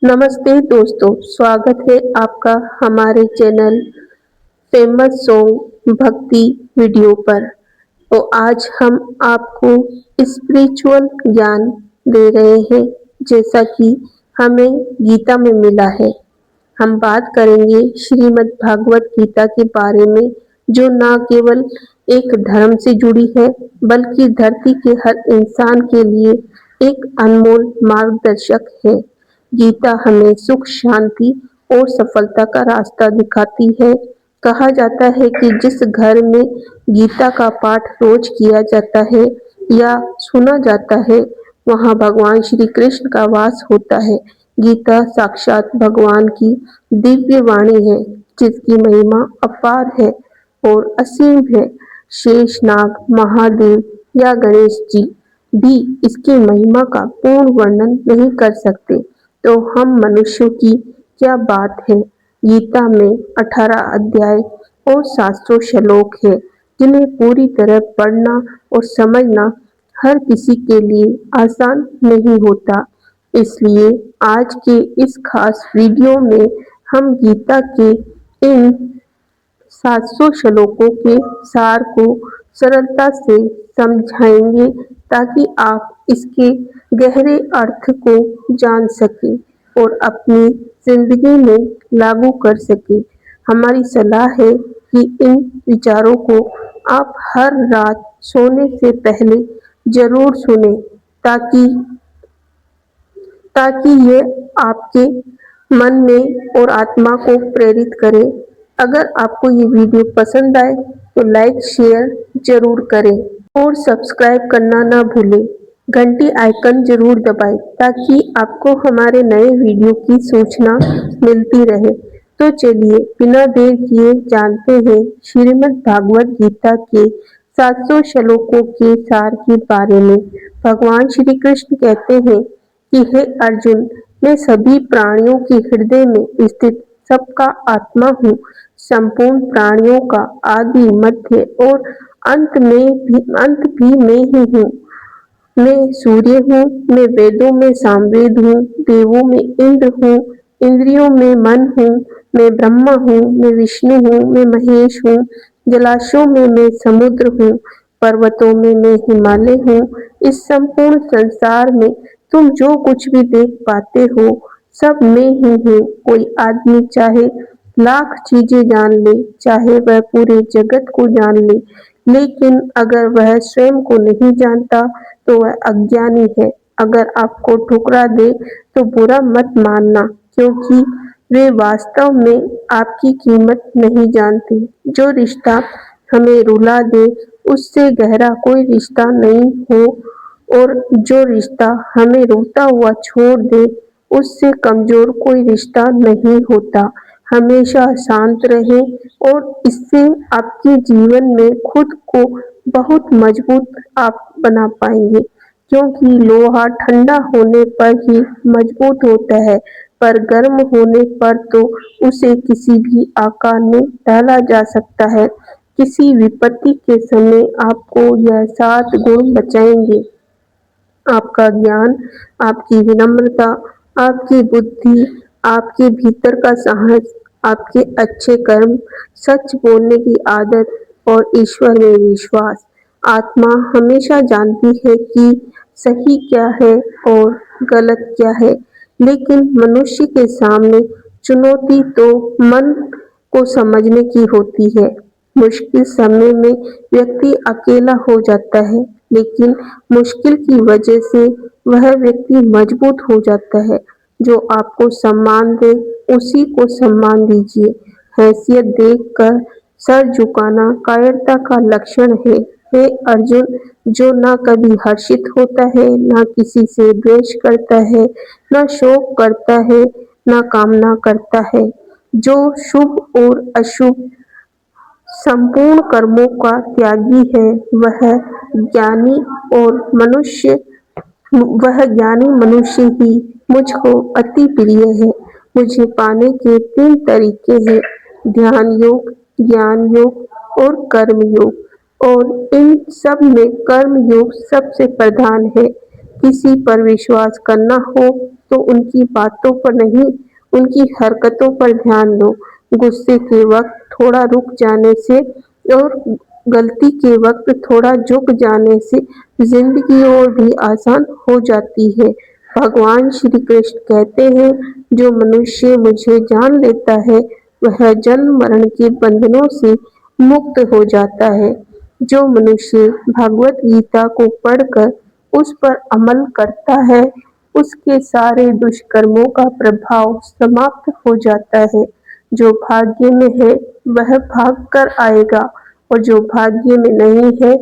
नमस्ते दोस्तों, स्वागत है आपका हमारे चैनल फेमस सॉन्ग भक्ति वीडियो पर। तो आज हम आपको स्पिरिचुअल ज्ञान दे रहे हैं, जैसा कि हमें गीता में मिला है। हम बात करेंगे श्रीमद् भागवत गीता के बारे में, जो न केवल एक धर्म से जुड़ी है, बल्कि धरती के हर इंसान के लिए एक अनमोल मार्गदर्शक है। गीता हमें सुख, शांति और सफलता का रास्ता दिखाती है। कहा जाता है कि जिस घर में गीता का पाठ रोज किया जाता है या सुना जाता है, वहाँ भगवान श्री कृष्ण का वास होता है। गीता साक्षात भगवान की दिव्य वाणी है, जिसकी महिमा अपार है और असीम है। शेषनाग, महादेव या गणेश जी भी इसकी महिमा का पूर्ण वर्णन नहीं कर सकते, तो हम मनुष्यों की क्या बात है। गीता में 18 अध्याय और 700 श्लोक है, जिन्हें पूरी तरह पढ़ना और समझना हर किसी के लिए आसान नहीं होता। इसलिए आज के इस खास वीडियो में हम गीता के इन 700 श्लोकों के सार को सरलता से समझाएंगे, ताकि आप इसके गहरे अर्थ को जान सकें और अपनी जिंदगी में लागू कर सकें। हमारी सलाह है कि इन विचारों को आप हर रात सोने से पहले जरूर सुनें, ताकि ताकि ये आपके मन में और आत्मा को प्रेरित करे। अगर आपको ये वीडियो पसंद आए तो लाइक शेयर जरूर करें और सब्सक्राइब करना ना भूलें। घंटी आइकन जरूर दबाएं, ताकि आपको हमारे नए वीडियो की सूचना मिलती रहे। तो चलिए बिना देर किए जानते हैं श्रीमद् भागवत गीता के 700 श्लोकों के सार के बारे में। भगवान श्री कृष्ण कहते हैं कि हे अर्जुन, मैं सभी प्राणियों के हृदय में स्थित सबका आत्मा हूँ। संपूर्ण प्राणियों का आदि, मध्य और अंत भी मैं ही हूँ। मैं सूर्य हूँ, मैं वेदों में सामवेद हूँ, देवों में इंद्र हूँ, इंद्रियों में मन हूँ, मैं ब्रह्मा हूँ, मैं विष्णु हूँ, मैं महेश हूँ, जलाशयों में मैं समुद्र हूँ, पर्वतों में मैं हिमालय हूँ। इस संपूर्ण संसार में तुम जो कुछ भी देख पाते हो, सब मैं ही हूँ। कोई आदमी चाहे लाख चीजें जान ले, चाहे वह पूरे जगत को जान ले, लेकिन अगर वह स्वयं को नहीं जानता तो वह अज्ञानी है। अगर आपको ठुकरा दे तो बुरा मत मानना, क्योंकि वे वास्तव में आपकी कीमत नहीं जानते। जो रिश्ता हमें रुला दे, उससे गहरा कोई रिश्ता नहीं हो, और जो रिश्ता हमें रोता हुआ छोड़ दे, उससे कमजोर कोई रिश्ता नहीं होता। हमेशा शांत रहें और इससे आपके जीवन में खुद को बहुत मजबूत आप बना पाएंगे, क्योंकि लोहा ठंडा होने पर ही मजबूत होता है, पर गर्म होने पर तो उसे किसी भी आकार में डाला जा सकता है। किसी विपत्ति के समय आपको यह 7 गुण बचाएंगे: आपका ज्ञान, आपकी विनम्रता, आपकी बुद्धि, आपके भीतर का साहस, आपके अच्छे कर्म, सच बोलने की आदत और ईश्वर में विश्वास। आत्मा हमेशा जानती है कि सही क्या है और गलत क्या है, लेकिन मनुष्य के सामने चुनौती तो मन को समझने की होती है। मुश्किल समय में व्यक्ति अकेला हो जाता है, लेकिन मुश्किल की वजह से वह व्यक्ति मजबूत हो जाता है। जो आपको सम्मान दे, उसी को सम्मान दीजिए। हैसियत देखकर सर झुकाना कायरता का लक्षण है। हे अर्जुन, जो ना कभी हर्षित होता है, ना किसी से द्वेष करता है, ना शोक करता है, ना कामना करता है, जो शुभ और अशुभ संपूर्ण कर्मों का त्यागी है, ज्ञानी और मनुष्य वह ज्ञानी मनुष्य ही मुझको अति प्रिय है। मुझे पाने के 3 तरीके हैं: ध्यान योग, ज्ञान योग और कर्म योग, और इन सब में कर्म योग सबसे प्रधान है। किसी पर विश्वास करना हो तो उनकी बातों पर नहीं, उनकी हरकतों पर ध्यान दो। गुस्से के वक्त थोड़ा रुक जाने से और गलती के वक्त थोड़ा झुक जाने से जिंदगी और भी आसान हो जाती है। भगवान श्री कृष्ण कहते हैं, जो मनुष्य मुझे जान लेता है वह जन्म मरण के बंधनों से मुक्त हो जाता है। जो मनुष्य भगवत गीता को पढ़कर उस पर अमल करता है, उसके सारे दुष्कर्मों का प्रभाव समाप्त हो जाता है। जो भाग्य में है वह भाग कर आएगा और जो भाग्य में नहीं है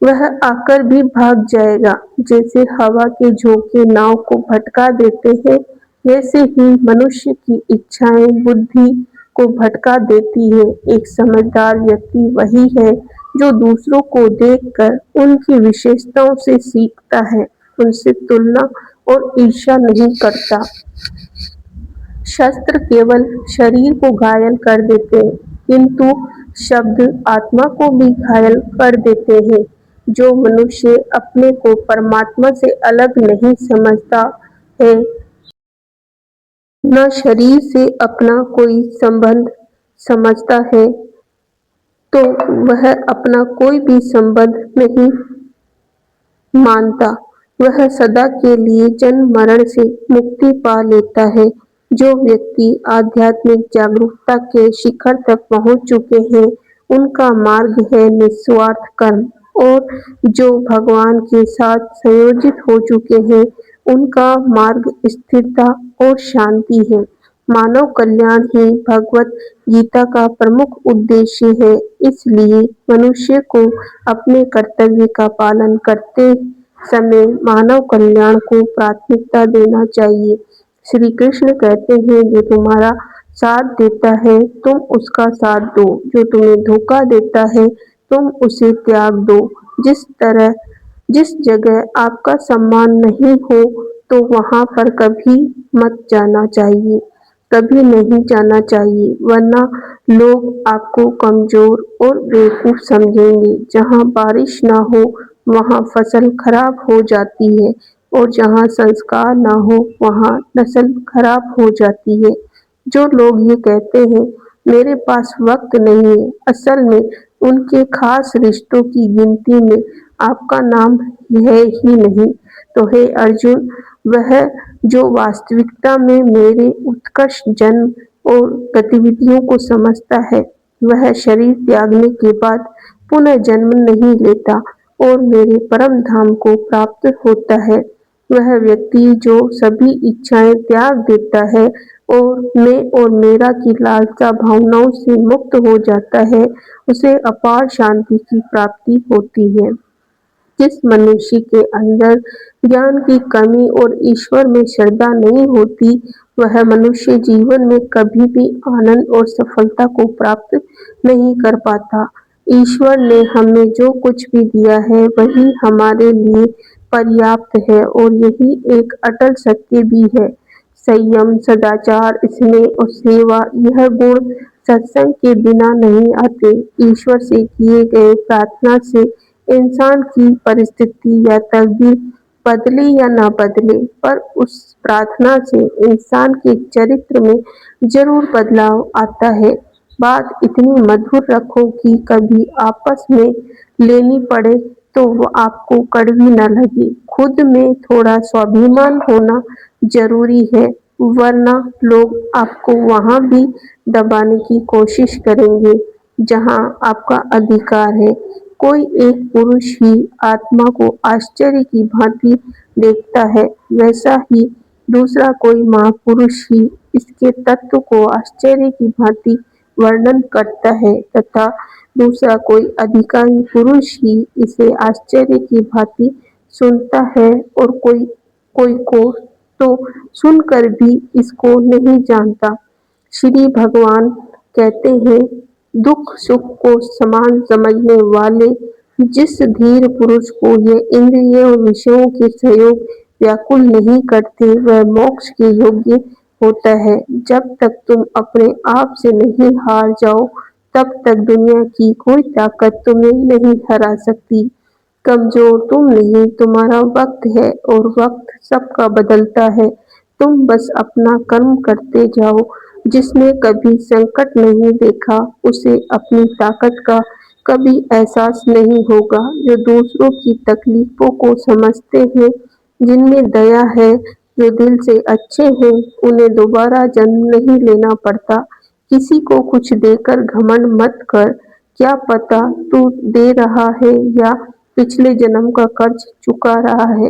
वह आकर भी भाग जाएगा। जैसे हवा के झोंके नाव को भटका देते हैं, वैसे ही मनुष्य की इच्छाएं बुद्धि को भटका देती है। एक समझदार व्यक्ति वही है जो दूसरों को देखकर उनकी विशेषताओं से सीखता है, उनसे तुलना और ईर्ष्या नहीं करता। शस्त्र केवल शरीर को घायल कर देते हैं, किंतु शब्द आत्मा को भी घायल कर देते हैं। जो मनुष्य अपने को परमात्मा से अलग नहीं समझता है, न शरीर से अपना कोई संबंध समझता है, तो वह अपना कोई भी संबंध नहीं मानता। वह सदा के लिए जन्म मरण से मुक्ति पा लेता है। जो व्यक्ति आध्यात्मिक जागरूकता के शिखर तक पहुंच चुके हैं, उनका मार्ग है निस्वार्थ कर्म, और जो भगवान के साथ संयोजित हो चुके हैं, उनका मार्ग स्थिरता और शांति है। मानव कल्याण ही भगवत गीता का प्रमुख उद्देश्य है। इसलिए मनुष्य को अपने कर्तव्य का पालन करते समय मानव कल्याण को प्राथमिकता देना चाहिए। श्री कृष्ण कहते हैं, जो तुम्हारा साथ देता है तुम उसका साथ दो, जो तुम्हें धोखा देता है तुम उसे त्याग दो। जिस जगह आपका सम्मान नहीं हो तो वहां पर कभी नहीं जाना चाहिए, वरना लोग आपको कमजोर और बेवकूफ समझेंगे। जहां बारिश ना हो वहां फसल खराब हो जाती है, और जहां संस्कार ना हो वहां नस्ल खराब हो जाती है। जो लोग ये कहते हैं, मेरे पास वक्त नहीं है, असल में उनके खास रिश्तों की गिनती में आपका नाम है ही नहीं। तो हे अर्जुन, वह जो वास्तविकता में मेरे उत्कृष्ट जन्म और गतिविधियों को समझता है, वह शरीर त्यागने के बाद पुनः जन्म नहीं लेता और मेरे परम धाम को प्राप्त होता है। वह व्यक्ति जो सभी इच्छाएं त्याग देता है और मैं और मेरा की लालसा भावनाओं से मुक्त हो जाता है, उसे अपार शांति की प्राप्ति होती है। जिस मनुष्य के अंदर ज्ञान की कमी और ईश्वर में श्रद्धा नहीं होती, वह मनुष्य जीवन में कभी भी आनंद और सफलता को प्राप्त नहीं कर पाता। ईश्वर ने हमें जो कुछ भी दिया है वही हमारे लिए पर्याप्त है, और यही एक अटल सत्य भी है। संयम, सदाचार, स्नेह और सेवा, यह गुण सत्संग के बिना नहीं आते। ईश्वर से किए गए प्रार्थना से इंसान की परिस्थिति या तकदीर बदले या ना बदले, पर उस प्रार्थना से इंसान के चरित्र में जरूर बदलाव आता है। बात इतनी मधुर रखो कि कभी आपस में लेनी पड़े तो वो आपको कड़वी न लगे। खुद में थोड़ा स्वाभिमान होना जरूरी है, वरना लोग आपको वहां भी दबाने की कोशिश करेंगे जहां आपका अधिकार है। कोई एक पुरुष ही आत्मा को आश्चर्य की भांति देखता है, वैसा ही दूसरा कोई महापुरुष ही इसके तत्व को आश्चर्य की भांति वर्णन करता है, तथा दूसरा कोई अधिकारी पुरुष ही इसे आश्चर्य की भांति सुनता है, और कोई कोई को तो सुनकर भी इसको नहीं जानता। श्री भगवान कहते हैं, दुख सुख को समान समझने वाले जिस धीर पुरुष को ये इंद्रिय और विषयों के सहयोग व्याकुल नहीं करते, वह मोक्ष के योग्य होता है। जब तक तुम अपने आप से नहीं हार जाओ, तब तक दुनिया की कोई ताकत तुम्हें नहीं हरा सकती। कमजोर तुम नहीं, तुम्हारा वक्त है और वक्त सबका बदलता है। तुम बस अपना कर्म करते जाओ। जिसने कभी संकट नहीं देखा, उसे अपनी ताकत का कभी एहसास नहीं होगा। जो दूसरों की तकलीफों को समझते हैं, जिनमें दया है, जो दिल से अच्छे हैं, उन्हें दोबारा जन्म नहीं लेना पड़ता। किसी को कुछ देकर घमंड मत कर। क्या पता तू दे रहा है या पिछले जन्म का कर्ज चुका रहा है।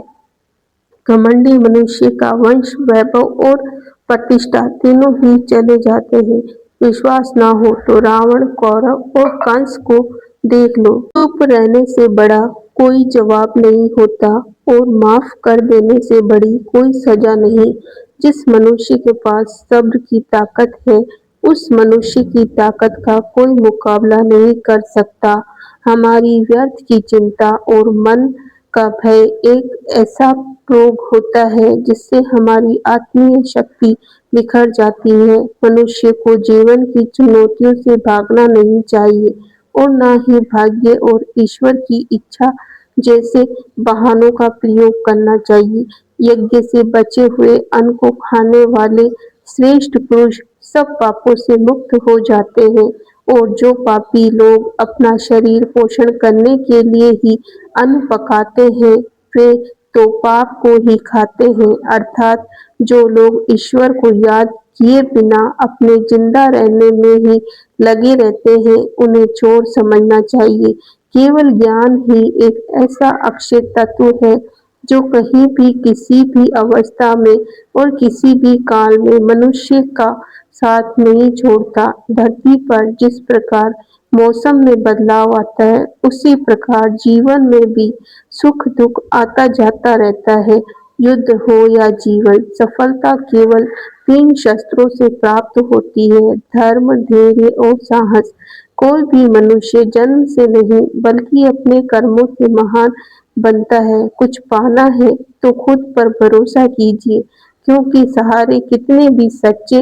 घमंडी मनुष्य का वंश, वैभव और प्रतिष्ठा तीनों ही चले जाते हैं। विश्वास ना हो तो रावण, कौरव और कंस को देख लो। चुप रहने से बड़ा कोई जवाब नहीं होता और माफ कर देने से बड़ी कोई सजा नहीं। जिस मनुष्य के पास सब्र की ताकत है, उस मनुष्य की ताकत का कोई मुकाबला नहीं कर सकता। हमारी व्यर्थ की चिंता और मन का भय एक ऐसा रोग होता है जिससे हमारी आत्मीय शक्ति बिखर जाती है। मनुष्य को जीवन की चुनौतियों से भागना नहीं चाहिए और ना ही भाग्य और ईश्वर की इच्छा जैसे बहानों का प्रयोग करना चाहिए। यज्ञ से बचे हुए अन्न को खाने वाले श्रेष्ठ पुरुष सब पापों से मुक्त हो जाते हैं और जो पापी लोग अपना शरीर पोषण करने के लिए ही अन्न पकाते हैं, वे तो पाप को ही खाते हैं। अर्थात जो लोग ईश्वर को याद किए बिना अपने जिंदा रहने में ही लगे रहते हैं, उन्हें चोर समझना चाहिए। केवल ज्ञान ही एक ऐसा अक्षय तत्व है जो कहीं भी किसी भी अवस्था में और किसी भी काल में मनुष्य का साथ नहीं छोड़ता। धरती पर जिस प्रकार मौसम में बदलाव आता है, उसी प्रकार जीवन में भी सुख दुख आता जाता रहता है। युद्ध हो या जीवन, सफलता केवल तीन शस्त्रों से प्राप्त होती है: धर्म, धैर्य और साहस। कोई भी मनुष्य जन्म से नहीं बल्कि अपने कर्मों से महान बनता है। कुछ पाना है तो खुद पर भरोसा कीजिए, क्योंकि सहारे कितने भी सच्चे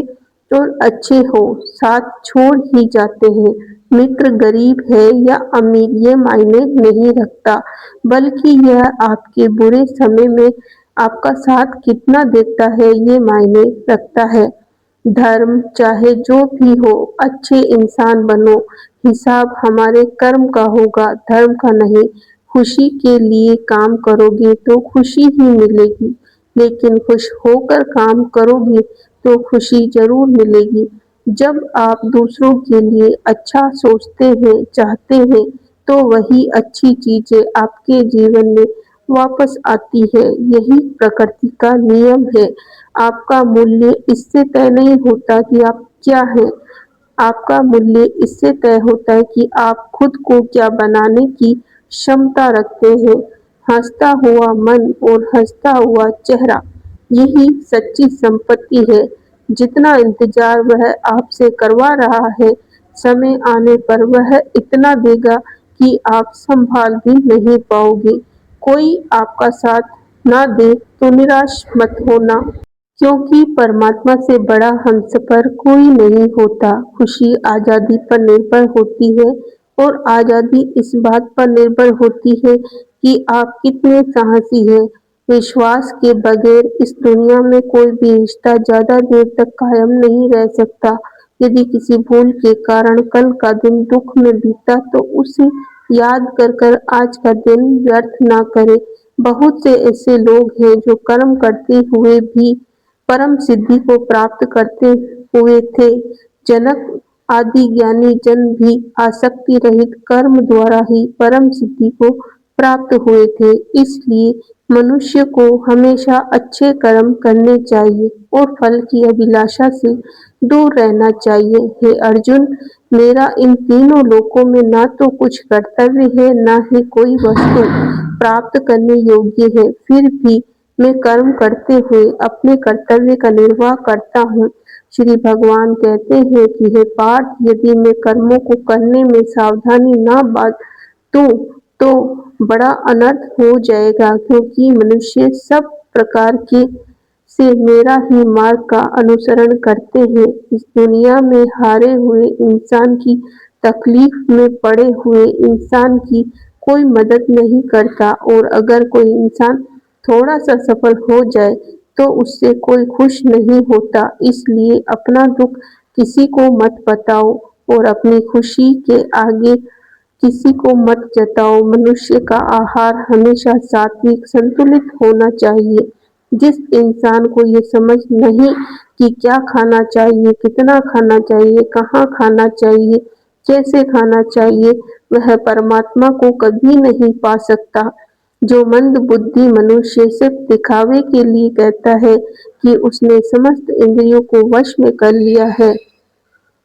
और अच्छे हो, साथ छोड़ ही जाते हैं। मित्र गरीब है या अमीर ये मायने नहीं रखता, बल्कि यह आपके बुरे समय में आपका साथ कितना देता है ये मायने रखता है। धर्म चाहे जो भी हो, अच्छे इंसान बनो। हिसाब हमारे कर्म का होगा, धर्म का नहीं। खुशी के लिए काम करोगे तो खुशी ही मिलेगी, लेकिन खुश होकर काम करोगे तो खुशी जरूर मिलेगी। जब आप दूसरों के लिए अच्छा सोचते हैं, चाहते हैं, तो वही अच्छी चीजें आपके जीवन में वापस आती है। यही प्रकृति का नियम है। आपका मूल्य इससे तय नहीं होता कि आप क्या हैं, आपका मूल्य इससे तय होता है कि आप खुद को क्या बनाने की क्षमता रखते हैं। हंसता हुआ मन और हंसता हुआ चेहरा, यही सच्ची संपत्ति है। जितना इंतजार वह आपसे करवा रहा है, समय आने पर वह इतना देगा कि आप संभाल भी नहीं पाओगे। कोई आपका साथ ना दे तो निराश मत होना, क्योंकि परमात्मा से बड़ा हम सफर कोई नहीं होता। खुशी आजादी पर निर्भर होती है और आजादी इस बात पर निर्भर होती है कि आप कितने साहसी हैं। विश्वास के बगैर इस दुनिया में कोई भी रिश्ता ज्यादा देर तक कायम नहीं रह सकता। यदि किसी भूल के कारण कल का दिन दुख में बीता, तो उसे याद कर कर आज का दिन व्यर्थ ना करें। बहुत से ऐसे लोग हैं जो कर्म करते हुए भी परम सिद्धि को प्राप्त करते हुए थे। जनक आदि ज्ञानी जन भी आसक्ति रहित कर्म द्वारा ही परम सिद्धि को प्राप्त हुए थे। इसलिए मनुष्य को हमेशा अच्छे कर्म करने चाहिए और फल की अभिलाषा से दूर रहना चाहिए। हे अर्जुन, मेरा इन तीनों लोकों में ना तो कुछ कर्तव्य है, ना ही कोई वस्तु प्राप्त करने योग्य है। फिर भी मैं कर्म करते हुए अपने कर्तव्य का निर्वाह करता हूँ। श्री भगवान कहते हैं कि हे पार्थ, यदि मैं कर्मों को करने में सावधानी ना बरतूं तो बड़ा अनर्थ हो जाएगा, क्योंकि मनुष्य सब प्रकार के से मेरा ही मार्ग का अनुसरण करते हैं। इस दुनिया में हारे हुए इंसान की, तकलीफ में पड़े हुए इंसान की कोई मदद नहीं करता और अगर कोई इंसान थोड़ा सा सफल हो जाए तो उससे कोई खुश नहीं होता। इसलिए अपना दुख किसी को मत बताओ और अपनी खुशी के आगे किसी को मत जताओ। मनुष्य का आहार हमेशा सात्विक संतुलित होना चाहिए। जिस इंसान को ये समझ नहीं कि क्या खाना चाहिए, कितना खाना चाहिए, कहाँ खाना चाहिए, कैसे खाना चाहिए, वह परमात्मा को कभी नहीं पा सकता। जो मंद बुद्धि मनुष्य सिर्फ दिखावे के लिए कहता है कि उसने समस्त इंद्रियों को वश में कर लिया है,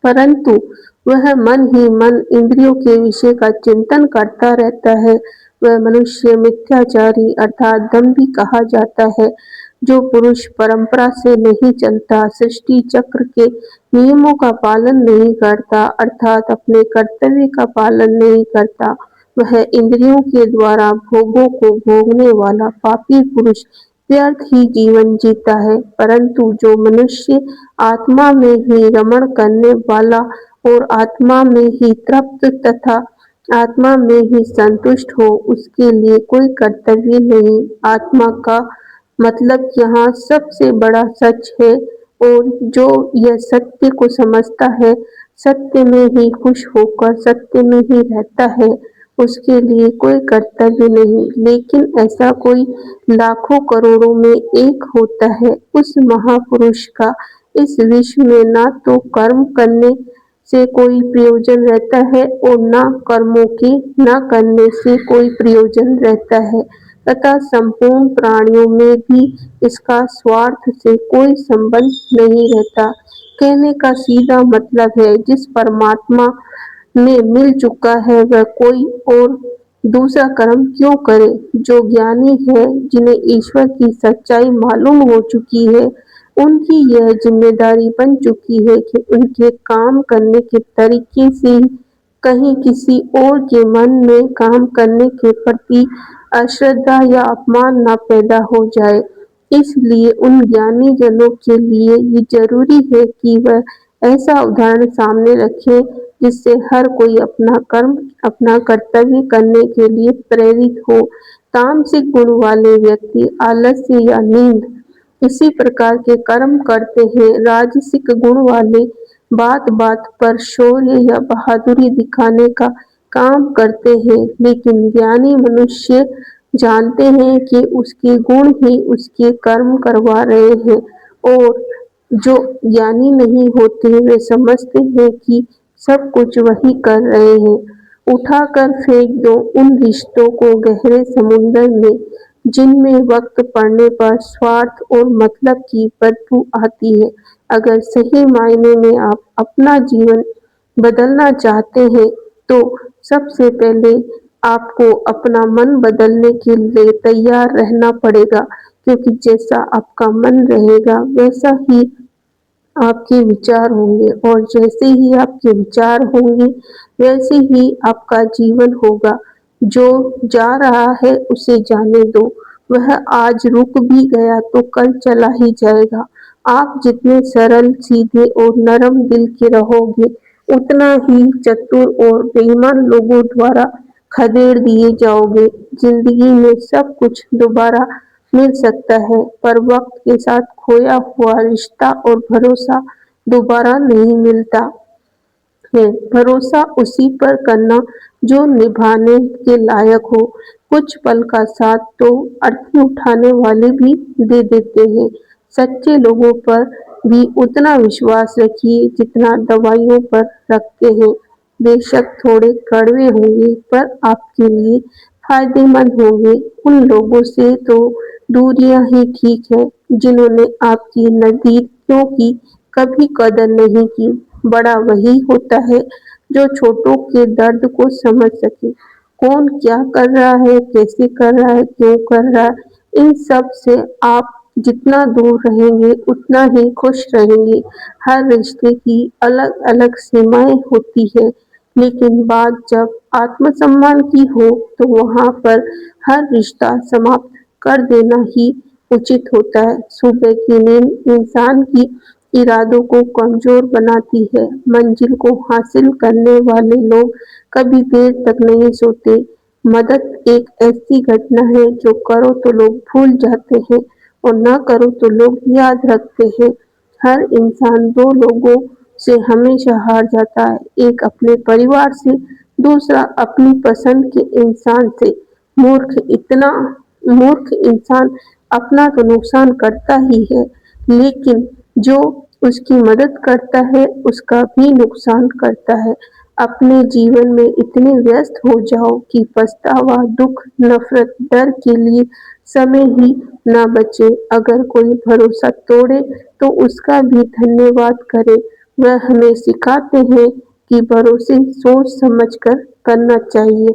परंतु वह मन ही मन इंद्रियों के विषय का चिंतन करता रहता है, वह मनुष्य मिथ्याचारी अर्थात दंभी कहा जाता है। जो पुरुष परंपरा से नहीं चलता, सृष्टि चक्र के नियमों का पालन नहीं करता अर्थात अपने कर्तव्य का पालन नहीं करता, वह इंद्रियों के द्वारा भोगों को भोगने वाला पापी पुरुष व्यर्थ ही जीवन जीता है। परंतु जो मनुष्य आत्मा में ही रमण करने वाला और आत्मा में ही तृप्त तथा आत्मा में ही संतुष्ट हो, उसके लिए कोई कर्तव्य नहीं। आत्मा का मतलब यहाँ सबसे बड़ा सच है और जो यह सत्य को समझता है, सत्य में ही खुश होकर सत्य में ही रहता है, उसके लिए कोई कर्तव्य नहीं। लेकिन ऐसा कोई लाखों करोड़ों में एक होता है। उस महापुरुष का इस विश्व में ना तो कर्म करने से कोई प्रयोजन रहता है और ना कर्मों के ना करने से कोई प्रयोजन रहता है तथा संपूर्ण प्राणियों में भी इसका स्वार्थ से कोई संबंध नहीं रहता। कहने का सीधा मतलब है जिस परमात्मा में मिल चुका है वह कोई और दूसरा कर्म क्यों करे। जो ज्ञानी है, जिन्हें ईश्वर की सच्चाई मालूम हो चुकी है, उनकी यह जिम्मेदारी बन चुकी है कि उनके काम करने के तरीके से कहीं किसी और के मन में काम करने के प्रति अश्रद्धा या अपमान न पैदा हो जाए। इसलिए उन ज्ञानी जनों के लिए ये जरूरी है कि वह ऐसा उदाहरण सामने रखें जिससे हर कोई अपना कर्म, अपना कर्तव्य करने के लिए प्रेरित हो। तामसिक गुण वाले व्यक्ति आलस्य या नींद इसी प्रकार के कर्म करते हैं। राजसिक गुण वाले बात बात पर शौर्य या बहादुरी दिखाने का काम करते हैं, लेकिन ज्ञानी मनुष्य जानते हैं कि उसके गुण ही उसके कर्म करवा रहे हैं और जो ज्ञानी नहीं होते वे समझते हैं कि सब कुछ वही कर रहे हैं। उठाकर फेंक दो उन रिश्तों को गहरे समुद्र में जिनमें वक्त पड़ने पर स्वार्थ और मतलब की बदबू आती है। अगर सही मायने में आप अपना जीवन बदलना चाहते हैं तो सबसे पहले आपको अपना मन बदलने के लिए तैयार रहना पड़ेगा, क्योंकि जैसा आपका मन रहेगा वैसा ही आपके विचार होंगे और जैसे ही आपके विचार होंगे वैसे ही आपका जीवन होगा। जो जा रहा है उसे जाने दो, वह आज रुक भी गया तो कल चला ही जाएगा। आप जितने सरल, सीधे और नरम दिल के रहोगे, उतना ही चतुर और बेईमान लोगों द्वारा खदेड़ दिए जाओगे। जिंदगी में सब कुछ दोबारा मिल सकता है, पर वक्त के साथ खोया हुआ रिश्ता और भरोसा दोबारा नहीं मिलता है। भरोसा उसी पर करना जो निभाने के लायक हो। कुछ पल का साथ तो अर्थी उठाने वाले भी दे देते हैं। सच्चे लोगों पर भी उतना विश्वास रखिए जितना दवाइयों पर रखते हैं। बेशक थोड़े कड़वे होंगे पर आपके लिए फायदेमंद होंगे। उन लोगों से तो दूरियां ही ठीक है जिन्होंने आपकी नज़दीकियों की कभी कदर नहीं की। बड़ा वही होता है जो छोटों के दर्द को समझ सके। कौन क्या कर रहा है, कैसे कर रहा है, क्यों कर रहा है, इन सब से आप जितना दूर रहेंगे उतना ही खुश रहेंगे। हर रिश्ते की अलग अलग सीमाएं होती है, लेकिन बात जब आत्मसम्मान की हो तो वहां पर हर रिश्ता समाप्त कर देना ही उचित होता है। सुबह की नींद इंसान की इरादों को कमजोर बनाती है। मंजिल को हासिल करने वाले लोग कभी देर तक नहीं सोते। मदद एक ऐसी घटना है जो करो तो लोग भूल जाते हैं और ना करो तो लोग याद रखते हैं। हर इंसान दो लोगों से हमेशा हार जाता है, एक अपने परिवार से, दूसरा अपनी पसंद के इंसान से। मूर्ख इंसान अपना तो नुकसान करता ही है, लेकिन जो उसकी मदद करता है उसका भी नुकसान करता है। अपने जीवन में इतने व्यस्त हो जाओ कि पछतावा, दुख, नफरत, डर के लिए समय ही ना बचे। अगर कोई भरोसा तोड़े तो उसका भी धन्यवाद करें। वह हमें सिखाते हैं कि भरोसे सोच समझ कर करना चाहिए।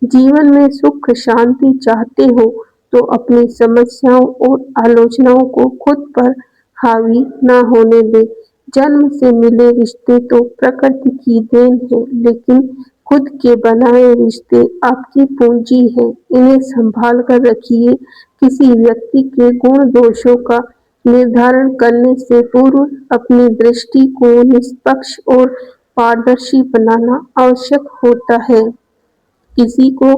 जीवन में सुख शांति चाहते हो तो अपनी समस्याओं और आलोचनाओं को खुद पर हावी ना होने दे। जन्म से मिले रिश्ते तो प्रकृति की देन है, लेकिन खुद के बनाए रिश्ते आपकी पूंजी है। इन्हें संभाल कर रखिए। किसी व्यक्ति के गुण दोषों का निर्धारण करने से पूर्व अपनी दृष्टि को निष्पक्ष और पारदर्शी बनाना आवश्यक होता है। किसी को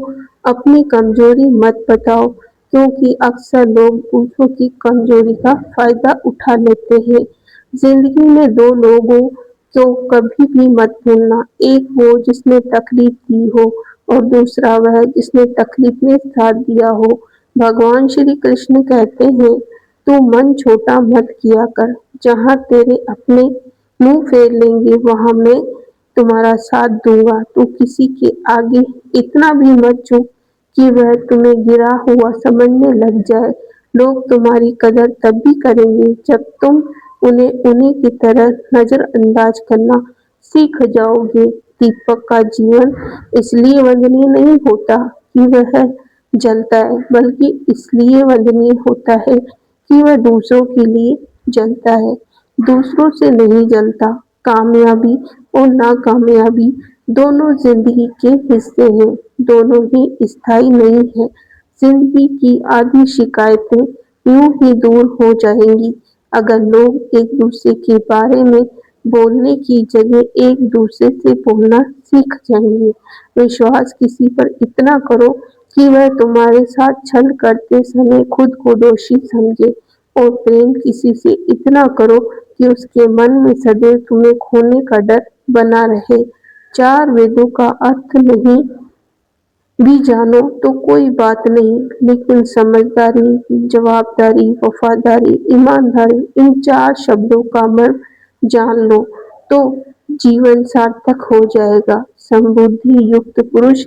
अपनी कमजोरी मत बताओ, क्योंकि अक्सर लोग दूसरों की कमजोरी का फायदा उठा लेते हैं। जिंदगी में दो लोगों को कभी भी मत भूलना, एक वो जिसने तकलीफ दी हो और दूसरा वह जिसने तकलीफ में साथ दिया हो। भगवान श्री कृष्ण कहते हैं, तू मन छोटा मत किया कर, जहाँ तेरे अपने मुंह फेर लेंगे वहां मैं तुम्हारा साथ दूंगा। तू किसी के आगे इतना भी मत झुक कि वह तुम्हें गिरा हुआ समझने लग जाए। लोग तुम्हारी कदर तब भी करेंगे जब तुम उन्हें उन्हीं की तरह नजरअंदाज करना सीख जाओगे। दीपक का जीवन इसलिए वंदनीय नहीं होता कि वह जलता है, बल्कि इसलिए वंदनीय होता है कि वह दूसरों के लिए जलता है, दूसरों से नहीं जलता। कामयाबी और नाकामयाबी दोनों जिंदगी के हिस्से हैं, दोनों ही स्थायी नहीं है। जिंदगी की आधी शिकायतें यूं ही दूर हो जाएंगी अगर लोग एक दूसरे के बारे में बोलने की जगह एक दूसरे से बोलना सीख जाएंगे। विश्वास किसी पर इतना करो कि वह तुम्हारे साथ छल करते समय खुद को दोषी समझे, और प्रेम किसी से इतना करो कि उसके मन में सदैव तुम्हें खोने का डर बना रहे। चार वेदों का अर्थ नहीं भी जानो तो कोई बात नहीं, लेकिन समझदारी, जवाबदारी, वफादारी, ईमानदारी, इन चार शब्दों का मर्म जान लो तो जीवन सार्थक हो जाएगा। समबुद्धि युक्त पुरुष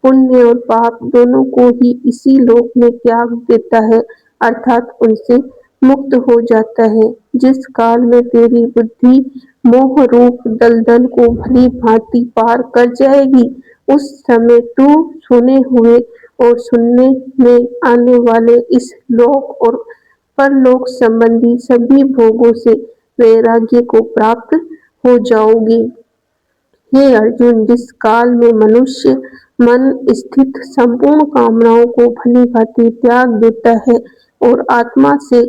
पुण्य और पाप दोनों को ही इसी लोक में त्याग देता है, अर्थात उनसे मुक्त हो जाता है। जिस काल में तेरी बुद्धि मोह रूप दलदल को भली भांति पार कर जाएगी, उस समय तू सुने हुए और सुनने में आने वाले इस लोक और परलोक संबंधी सभी भोगों से वैराग्य को प्राप्त हो जाओगी। हे अर्जुन, जिस काल में मनुष्य मन स्थित संपूर्ण कामनाओं को भली भांति त्याग देता है और आत्मा से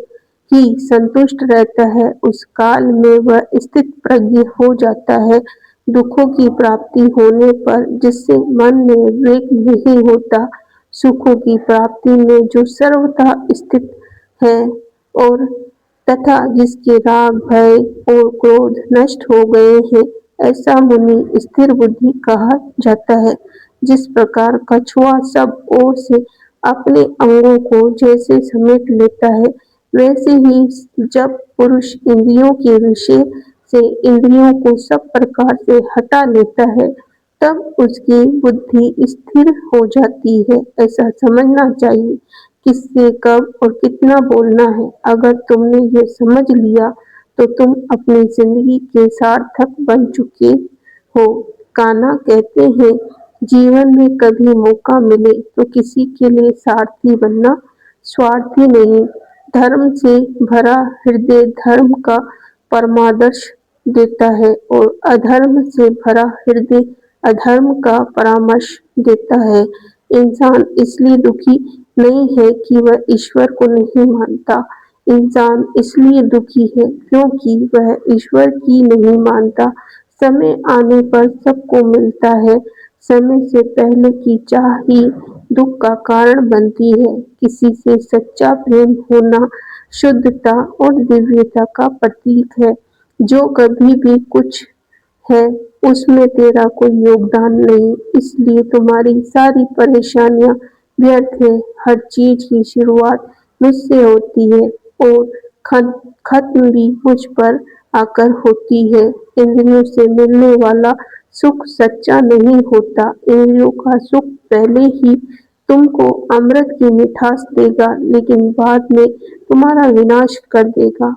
ही संतुष्ट रहता है, उस काल में वह स्थित प्रज्ञ हो जाता है। दुखों की प्राप्ति होने पर जिससे मन में वेग नहीं होता, सुखों की प्राप्ति में जो सर्वथा स्थित है और तथा जिसके राग, भय और क्रोध नष्ट हो गए हैं, ऐसा मुनि स्थिर बुद्धि कहा जाता है। जिस प्रकार कछुआ सब ओर से अपने अंगों को जैसे समेट लेता है, वैसे ही जब पुरुष इंद्रियों के विषय से इंद्रियों को सब प्रकार से हटा लेता है, तब उसकी बुद्धि स्थिर हो जाती है। ऐसा समझना चाहिए किससे कब और कितना बोलना है। अगर तुमने ये समझ लिया तो तुम अपनी जिंदगी के सार्थक बन चुके हो। कान्हा कहते हैं, जीवन में कभी मौका मिले तो किसी के लिए सारथी बनना, स्वार्थी नहीं। धर्म से भरा हृदय धर्म का परमादर्श देता है और अधर्म से भरा हृदय अधर्म का परामर्श देता है। इंसान इसलिए दुखी नहीं है कि वह ईश्वर को नहीं मानता, इंसान इसलिए दुखी है क्योंकि वह ईश्वर की नहीं मानता। समय आने पर सबको मिलता है, समय से पहले की चाह ही दुख का कारण बनती है। किसी से सच्चा प्रेम होना शुद्धता और दिव्यता का प्रतीक है। जो कभी भी कुछ है उसमें तेरा कोई योगदान नहीं, इसलिए तुम्हारी सारी परेशानियां व्यर्थ है। हर चीज की शुरुआत मुझसे होती है और खत्म भी मुझ पर आकर होती है। इंद्रियों से मिलने वाला सुख सच्चा नहीं होता। इंद्रियों का सुख पहले ही तुमको अमृत की मिठास देगा, लेकिन बाद में तुम्हारा विनाश कर देगा।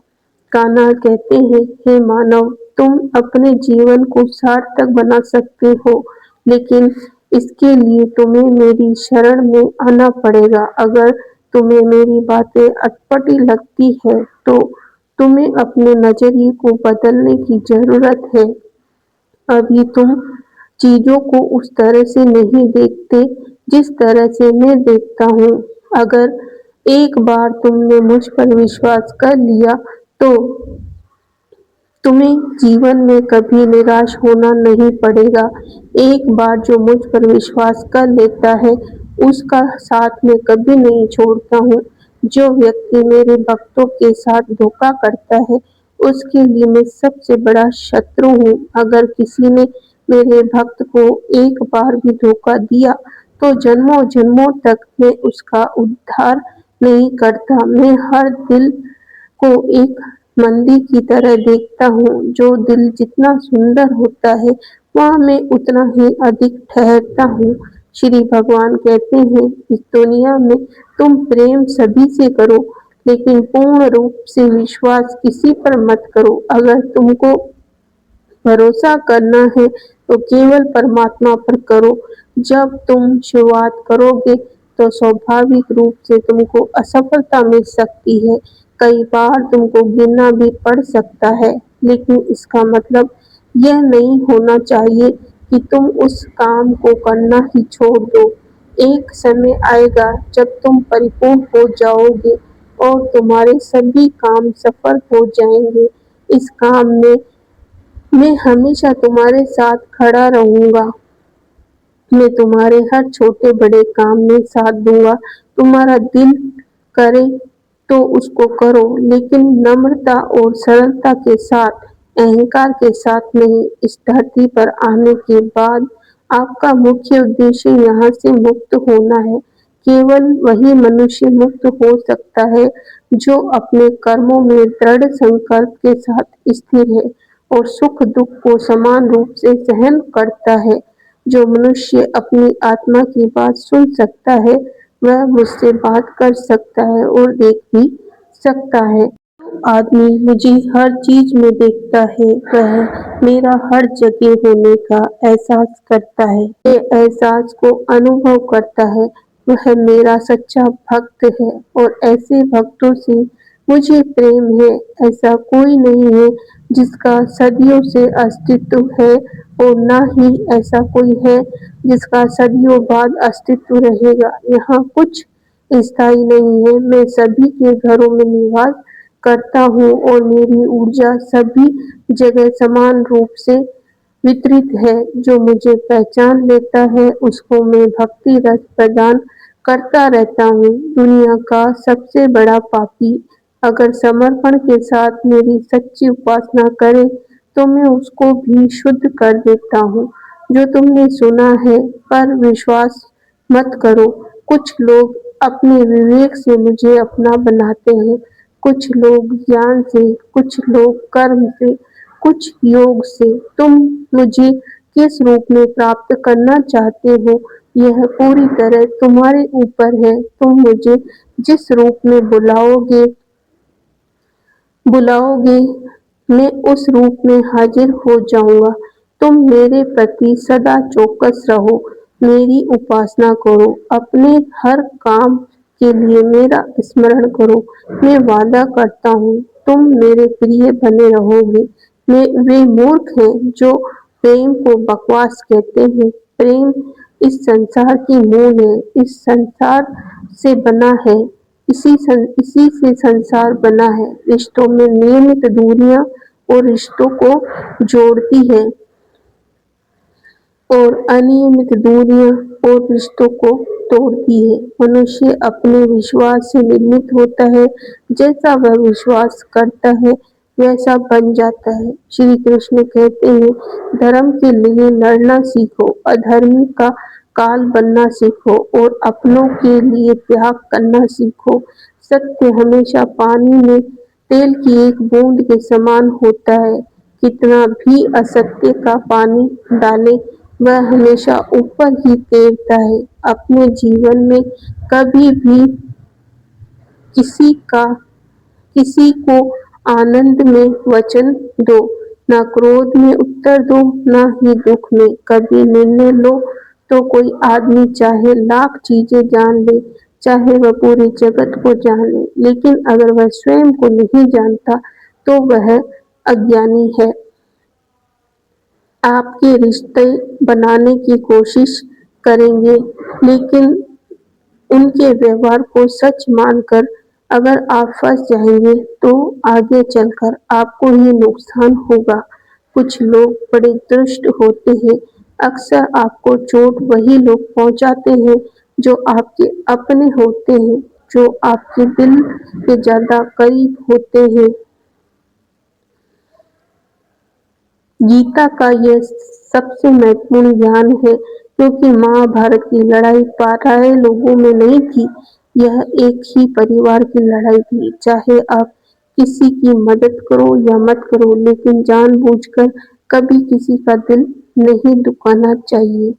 कान्हा कहते हैं, हे मानव, तुम अपने जीवन को सार्थक बना सकते हो, लेकिन इसके लिए तुम्हें मेरी शरण में आना पड़ेगा। अगर तुम्हें मेरी बातें अटपटी लगती है तो तुम्हें अपने नजरिए को बदलने की जरूरत है। अभी तुम चीजों को उस तरह से नहीं देखते जिस तरह से मैं देखता हूँ। अगर एक बार तुमने मुझ पर विश्वास कर लिया तो तुम्हें जीवन में कभी निराश होना नहीं पड़ेगा। एक बार जो मुझ पर विश्वास कर लेता है उसका साथ मैं कभी नहीं छोड़ता हूँ। जो व्यक्ति मेरे भक्तों के साथ धोखा करता है उसके लिए मैं सबसे बड़ा शत्रु हूँ। अगर किसी ने मेरे भक्त को एक बार भी धोखा दिया तो जन्मों जन्मों तक मैं उसका उद्धार नहीं करता। मैं हर दिल को एक मंदिर की तरह देखता हूँ। जो दिल जितना सुंदर होता है वहाँ मैं उतना ही अधिक ठहरता हूँ। श्री भगवान कहते हैं, इस दुनिया में तुम प्रेम सभी से करो, लेकिन पूर्ण रूप से विश्वास किसी पर मत करो। अगर तुमको भरोसा करना है तो केवल परमात्मा पर करो। जब तुम शुरुआत करोगे तो स्वाभाविक रूप से तुमको असफलता मिल सकती है। कई बार तुमको गिरना भी पड़ सकता है, लेकिन इसका मतलब यह नहीं होना चाहिए कि तुम उस काम को करना ही छोड़ दो। एक समय आएगा जब तुम परिपूर्ण हो जाओगे और तुम्हारे सभी काम सफल हो जाएंगे। इस काम में मैं हमेशा तुम्हारे साथ खड़ा रहूंगा। मैं तुम्हारे हर छोटे बड़े काम में साथ दूंगा। तुम्हारा दिल करे तो उसको करो, लेकिन नम्रता और सरलता के साथ, अहंकार के साथ नहीं। इस धरती पर आने के बाद आपका मुख्य उद्देश्य यहाँ से मुक्त होना है। केवल वही मनुष्य मुक्त हो सकता है जो अपने कर्मों में दृढ़ संकल्प के साथ स्थिर है और सुख दुख को समान रूप से सहन करता है। जो मनुष्य अपनी आत्मा की बात सुन सकता है वह मुझसे बात कर सकता है और देख भी सकता है। आदमी मुझे हर चीज में देखता है वह मेरा हर जगह होने का एहसास करता है। ये एहसास को अनुभव करता है वह मेरा सच्चा भक्त है और ऐसे भक्तों से मुझे प्रेम है। ऐसा कोई नहीं है जिसका सदियों से अस्तित्व है और ना ही ऐसा कोई है जिसका सदियों बाद अस्तित्व रहेगा। यहाँ कुछ स्थायी नहीं है। मैं सभी के घरों में निवास करता हूँ और मेरी ऊर्जा सभी जगह समान रूप से वितरित है। जो मुझे पहचान लेता है उसको मैं भक्ति रस प्रदान करता रहता हूँ। दुनिया का सबसे बड़ा पापी अगर समर्पण के साथ मेरी सच्ची उपासना करे तो मैं उसको भी शुद्ध कर देता हूँ। जो तुमने सुना है पर विश्वास मत करो। कुछ लोग अपने विवेक से मुझे अपना बनाते हैं, कुछ लोग ज्ञान से, कुछ लोग कर्म से, कुछ योग से। तुम मुझे किस रूप में प्राप्त करना चाहते हो यह पूरी तरह तुम्हारे ऊपर है। तुम मुझे जिस रूप में बुलाओगे मैं उस रूप में हाजिर हो जाऊंगा। तुम मेरे प्रति सदा चौकस रहो, मेरी उपासना करो, अपने हर काम के लिए मेरा स्मरण करो। मैं वादा करता हूँ तुम मेरे प्रिय बने रहोगे। वे मूर्ख हैं जो प्रेम को बकवास कहते हैं। प्रेम इस संसार की मूल है, इस संसार से बना है, इसी से संसार बना है। रिश्तों में नियमित दूरियां और रिश्तों को जोड़ती है और अनियमित दूरियां और रिश्तों को तोड़ती है। मनुष्य अपने विश्वास से निर्मित होता है, जैसा वह विश्वास करता है वैसा बन जाता है। श्री कृष्ण कहते हैं, धर्म के लिए लड़ना सीखो, अधर्मी का काल बनना सीखो और अपनों के लिए त्याग करना सीखो। सत्य हमेशा पानी में तेल की एक बूंद के समान होता है। कितना भी असत्य का पानी डाले, वह हमेशा ऊपर ही तैरता है। अपने जीवन में कभी भी किसी का किसी को आनंद में वचन दो, ना क्रोध में उत्तर दो, ना ही दुख में। कभी निर्णय लो तो कोई आदमी चाहे लाख चीजें जान ले, चाहे वह पूरे जगत को जान ले, लेकिन अगर वह स्वयं को नहीं जानता तो वह अज्ञानी है। आपके रिश्ते बनाने की कोशिश करेंगे, लेकिन उनके व्यवहार को सच मानकर अगर आप फंस जाएंगे तो आगे चलकर आपको ही नुकसान होगा। कुछ लोग बड़े दुष्ट होते हैं, अक्सर आपको चोट वही लोग पहुंचाते हैं जो आपके अपने होते हैं, जो आपके दिल के ज्यादा करीब होते हैं। गीता का यह सबसे महत्वपूर्ण ज्ञान है, क्योंकि महाभारत की लड़ाई पराये लोगों में नहीं थी, यह एक ही परिवार की लड़ाई थी। चाहे आप किसी की मदद करो या मत करो, लेकिन जानबूझकर कभी किसी का दिल नहीं दुखाना चाहिए।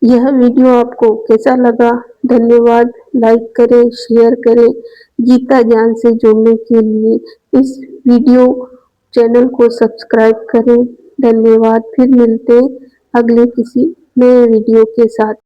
यह वीडियो आपको कैसा लगा? धन्यवाद। लाइक करें, शेयर करें। गीता ज्ञान से जुड़ने के लिए इस वीडियो चैनल को सब्सक्राइब करें। धन्यवाद। फिर मिलते हैं अगले किसी नए वीडियो के साथ।